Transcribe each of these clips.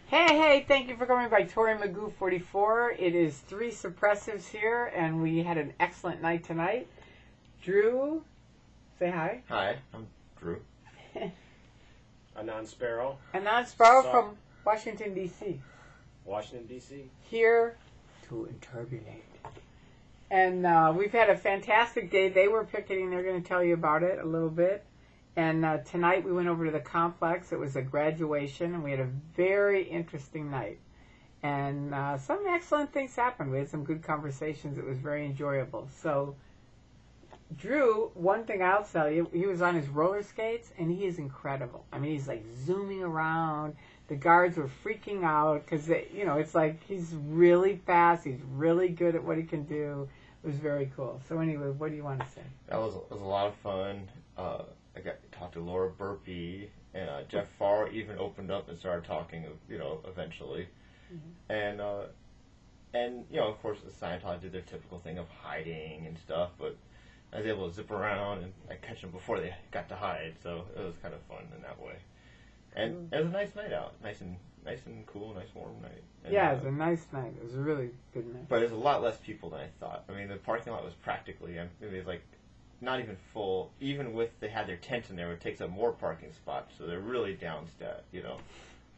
Hey, thank you for coming by Tori Magoo 44. It is 3 suppressives here, and we had an excellent night tonight. Drew, say hi. Hi, I'm Drew. AnonSparrow. AnonSparrow from Washington, D.C. Washington, D.C. Here to interbulate. And we've had a fantastic day. They were picketing. They're going to tell you about it a little bit. And tonight we went over to the complex. It was a graduation, and we had a very interesting night. And some excellent things happened. We had some good conversations. It was very enjoyable. So, Drew, one thing I'll tell you, he was on his roller skates, and he is incredible. I mean, he's like zooming around. The guards were freaking out because, it's like he's really fast. He's really good at what he can do. It was very cool. So anyway, what do you want to say? That was a lot of fun. I got to talk to Laura Burpee, and Jeff Farr even opened up and started talking, eventually. Mm-hmm. And of course, the Scientology did their typical thing of hiding and stuff, but I was able to zip around and catch them before they got to hide, so it was kind of fun in that way. And it was a nice night out, nice and cool, nice warm night. And, yeah, it was a nice night. It was a really good night. But there's a lot less people than I thought. I mean, the parking lot was practically empty. It was like not even full. Even with they had their tent in there, it takes up more parking spots, so they're really downstat, So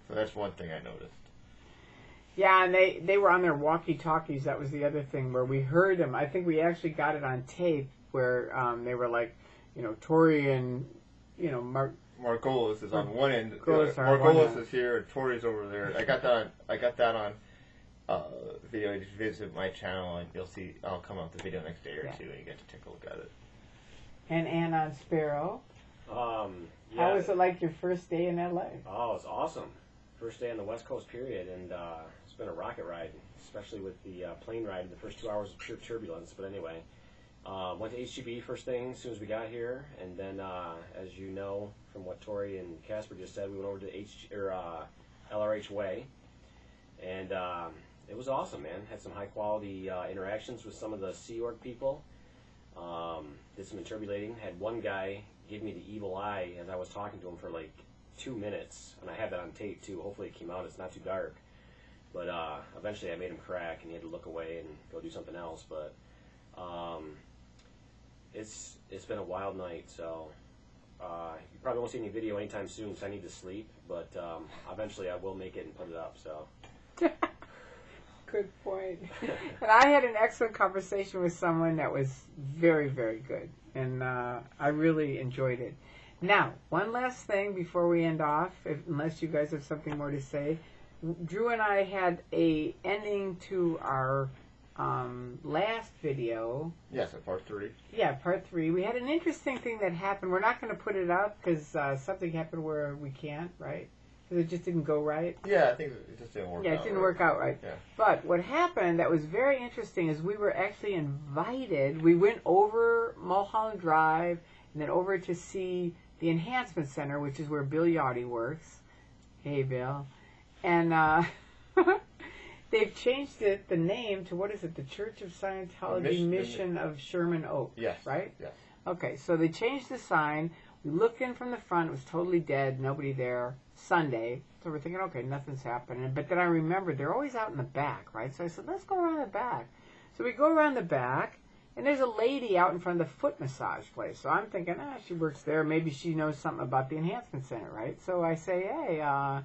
that's one thing I noticed. Yeah, and they were on their walkie-talkies. That was the other thing where we heard them. I think we actually got it on tape where they were like, Tori and Margolis is on one end. Margolis is here, and Tori's over there. I got that on video. You just visit my channel, and you'll see. I'll come out the video next day or two, and you get to take a look at it. And AnonSparrow. Yeah. How was it like your first day in LA? Oh, it's awesome. First day on the West Coast period, and it's been a rocket ride, especially with the plane ride. The first 2 hours of pure turbulence. But anyway, went to HGB first thing as soon as we got here, and then as you know from what Tori and Casper just said, we went over to LRH Way, and it was awesome, man. Had some high quality interactions with some of the Sea Org people. Did some interbulating. Had one guy give me the evil eye as I was talking to him for like 2 minutes, and I had that on tape too. Hopefully it came out. It's not too dark, but eventually I made him crack, and he had to look away and go do something else. But it's been a wild night, so you probably won't see any video anytime soon because I need to sleep. But eventually I will make it and put it up. So. Good point. And I had an excellent conversation with someone that was very, very good. And I really enjoyed it. Now, one last thing before we end off, unless you guys have something more to say. Drew and I had a ending to our last video. Yes, part 3. Yeah, part 3. We had an interesting thing that happened. We're not going to put it up because something happened where we can't, right? Because it just didn't go right. Yeah, I think it just didn't work out. Yeah, it didn't work out right. Yeah. But what happened that was very interesting is we were actually invited. We went over Mulholland Drive and then over to see the Enhancement Center, which is where Bill Yachty works. Hey, Bill. And they've changed the name to, what is it, the Church of Scientology Mission of Sherman Oaks. Yes. Right? Yes. Okay, so they changed the sign. We looked in from the front. It was totally dead. Nobody there. Sunday. So we're thinking, okay, nothing's happening. But then I remembered they're always out in the back, right? So I said, let's go around the back. So we go around the back, and there's a lady out in front of the foot massage place. So I'm thinking, she works there. Maybe she knows something about the Enhancement Center, right? So I say, hey, I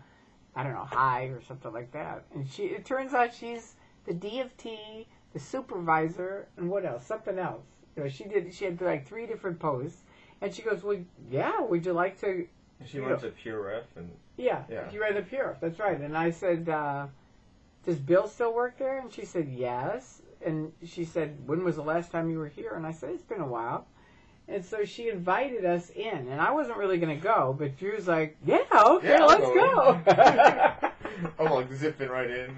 don't know, hi, or something like that. And it turns out she's the DFT, the supervisor, and what else? Something else. She had like 3 different posts. And she goes, well, yeah, would you like to... She runs a Pure Ref. Yeah, she ran a Pure Ref, that's right. And I said, does Bill still work there? And she said, yes. And she said, when was the last time you were here? And I said, it's been a while. And so she invited us in. And I wasn't really going to go, but Drew's like, yeah, okay, let's go. I'm like zipping right in.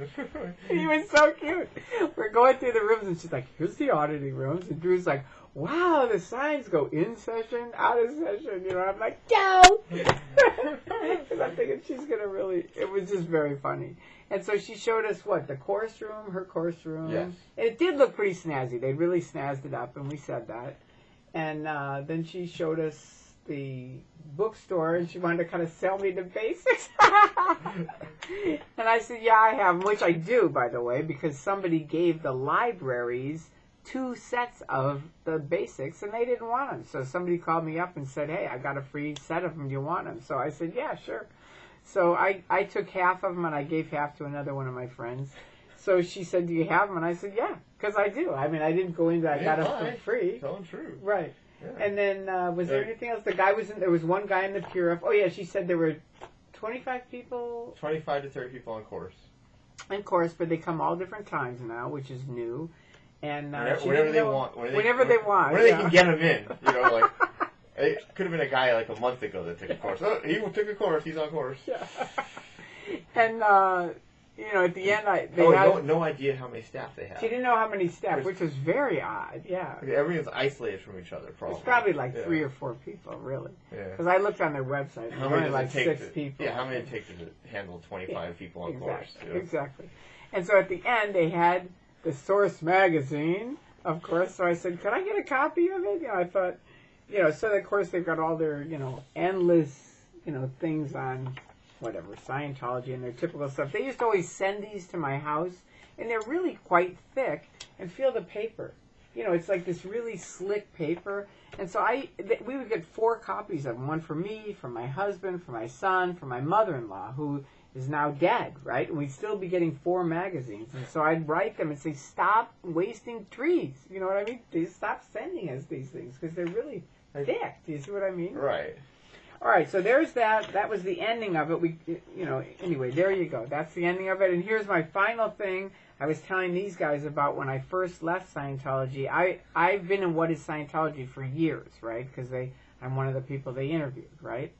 He was so cute. We're going through the rooms, and she's like, here's the auditing rooms. And Drew's like, wow, the signs go in session, out of session. I'm like, go! Because I'm thinking she's going to really, it was just very funny. And so she showed us the course room, her course room. Yes. And it did look pretty snazzy. They really snazzed it up, and we said that. And then she showed us the bookstore, and she wanted to kind of sell me the basics. And I said, yeah, I have them, which I do, by the way, because somebody gave the libraries 2 sets of the basics, and they didn't want them. So somebody called me up and said, hey, I got a free set of them. Do you want them? So I said, yeah, sure. So I took half of them, and I gave half to another one of my friends. So she said, do you have them? And I said, yeah, because I do. I mean, I didn't go into I got them for free. Tell them true. Right. Yeah. And then, was there anything else? The guy was in, there was one guy in the Pure. Oh, yeah, she said there were 25 people. 25 to 30 people on course. In course, but they come all different times now, which is new. And whenever they want. Whenever they want. Whenever they can get them in. You know, like, it could have been a guy like a month ago that took a course. Oh, he took a course. He's on course. Yeah. And, you know, at the end, they had no idea how many staff they have. She didn't know how many staff, which was very odd, yeah. Everyone's isolated from each other, probably. It's probably like 3 or 4 people, really. Yeah. Because I looked on their website, and there were only like 6 people. Yeah, how many did it take to handle 25 people on course? You know? Exactly. And so at the end, they had the Source magazine, of course, so I said, could I get a copy of it? You know, I thought, you know, so of course they've got all their, you know, endless, you know, things on whatever, Scientology and their typical stuff. They used to always send these to my house, and they're really quite thick, and feel the paper. You know, it's like this really slick paper. And so we would get 4 copies of them, one for me, for my husband, for my son, for my mother-in-law, who is now dead, right? And we'd still be getting 4 magazines. And so I'd write them and say, stop wasting trees. You know what I mean? They stop sending us these things, because they're really thick. Do you see what I mean? Right. All right, so there's that. That was the ending of it. You know, anyway, there you go. That's the ending of it. And here's my final thing. I was telling these guys about when I first left Scientology. I've been in What is Scientology for years, right? Because I'm one of the people they interviewed, right?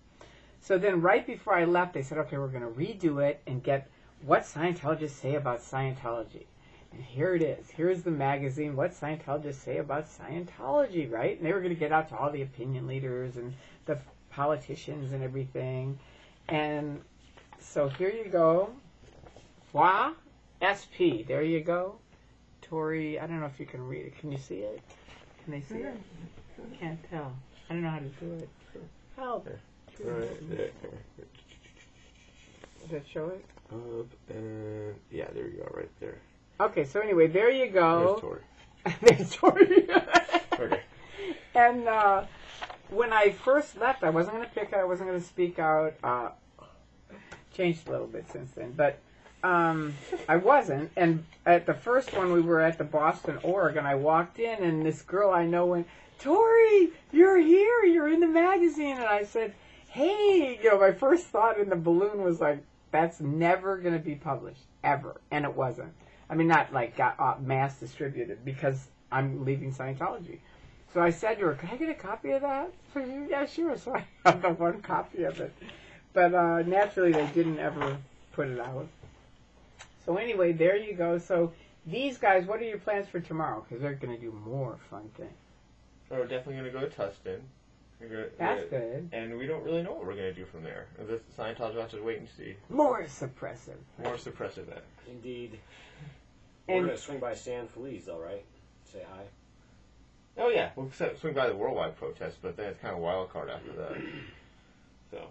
So then right before I left, they said, okay, we're going to redo it and get what Scientologists say about Scientology. And here it is. Here's the magazine, What Scientologists Say About Scientology, right? And they were going to get out to all the opinion leaders and the politicians and everything. And so here you go. Wa SP. There you go. Tori, I don't know if you can read it. Can you see it? Can they see it? Can't tell. I don't know how to do it. Help. Right there. Does that show it? Up and yeah, there you go, right there. Okay, so anyway, there you go. There's Tori. There's Tori. Okay. And when I first left, I wasn't going to pick it. I wasn't going to speak out. Changed a little bit since then, but I wasn't. And at the first one, we were at the Boston Org, and I walked in, and this girl I know went, Tori, you're here. You're in the magazine. And I said, hey, you know, my first thought in the balloon was like, that's never going to be published, ever. And it wasn't. I mean, not like got mass distributed, because I'm leaving Scientology. So I said to her, could I get a copy of that? Yeah, sure. So I got the 1 copy of it. But naturally, they didn't ever put it out. So anyway, there you go. So these guys, what are your plans for tomorrow? Because they're going to do more fun things. So we're definitely going to go to Tustin. That's good. And we don't really know what we're going to do from there. The Scientology will have to wait and see. More suppressive. More suppressive acts. Indeed. And We're going to swing by San Feliz, though, right? Say hi. Oh, yeah. We'll swing by the worldwide protest, but then it's kind of a wild card after that. So.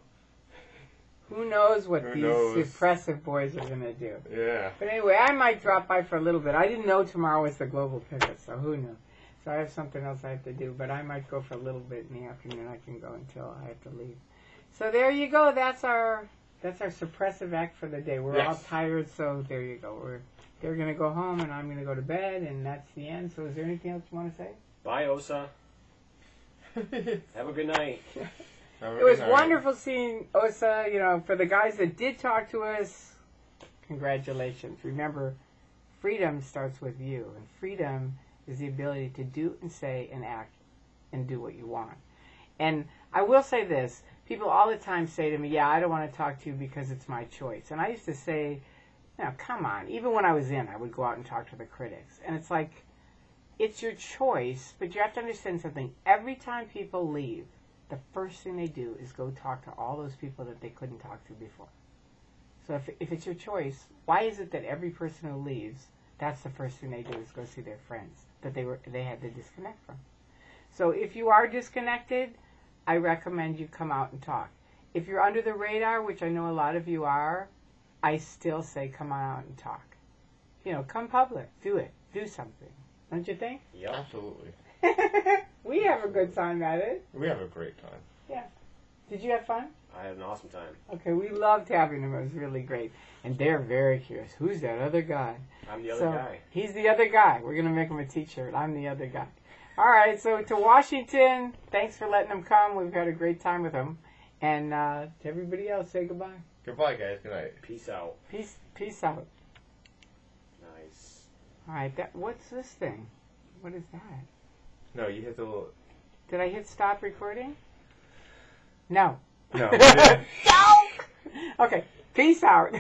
Who knows what Who these knows? suppressive boys are going to do. Yeah. But anyway, I might drop by for a little bit. I didn't know tomorrow was the global picket, so who knew? So I have something else I have to do, but I might go for a little bit in the afternoon. I can go until I have to leave. So there you go. That's our suppressive act for the day. We're all tired, so there you go. They're going to go home, and I'm going to go to bed, and that's the end. So is there anything else you want to say? Bye, Osa. Have a good night. It was wonderful seeing Osa. You know, for the guys that did talk to us, congratulations. Remember, freedom starts with you, and freedom is the ability to do and say and act and do what you want. And I will say this. People all the time say to me, yeah, I don't want to talk to you because it's my choice. And I used to say, no, come on. Even when I was in, I would go out and talk to the critics. And it's like, it's your choice, but you have to understand something. Every time people leave, the first thing they do is go talk to all those people that they couldn't talk to before. So if it's your choice, why is it that every person who leaves, that's the first thing they do is go see their friends that they had to disconnect from? So if you are disconnected, I recommend you come out and talk. If you're under the radar, which I know a lot of you are, I still say come on out and talk. Come public. Do it. Do something. Don't you think? Yep. Absolutely. We have a good time at it. We have a great time. Yeah. Did you have fun? I had an awesome time. Okay, we loved having them. It was really great. And they're very curious. Who's that other guy? I'm the other guy. He's the other guy. We're going to make him a t-shirt. I'm the other guy. All right, so to Washington, thanks for letting them come. We've had a great time with them. And to everybody else, say goodbye. Goodbye, guys. Good night. Peace out. Peace out. Nice. All right, what's this thing? What is that? No, you hit the little... Did I hit stop recording? No. No. No! Okay, peace out.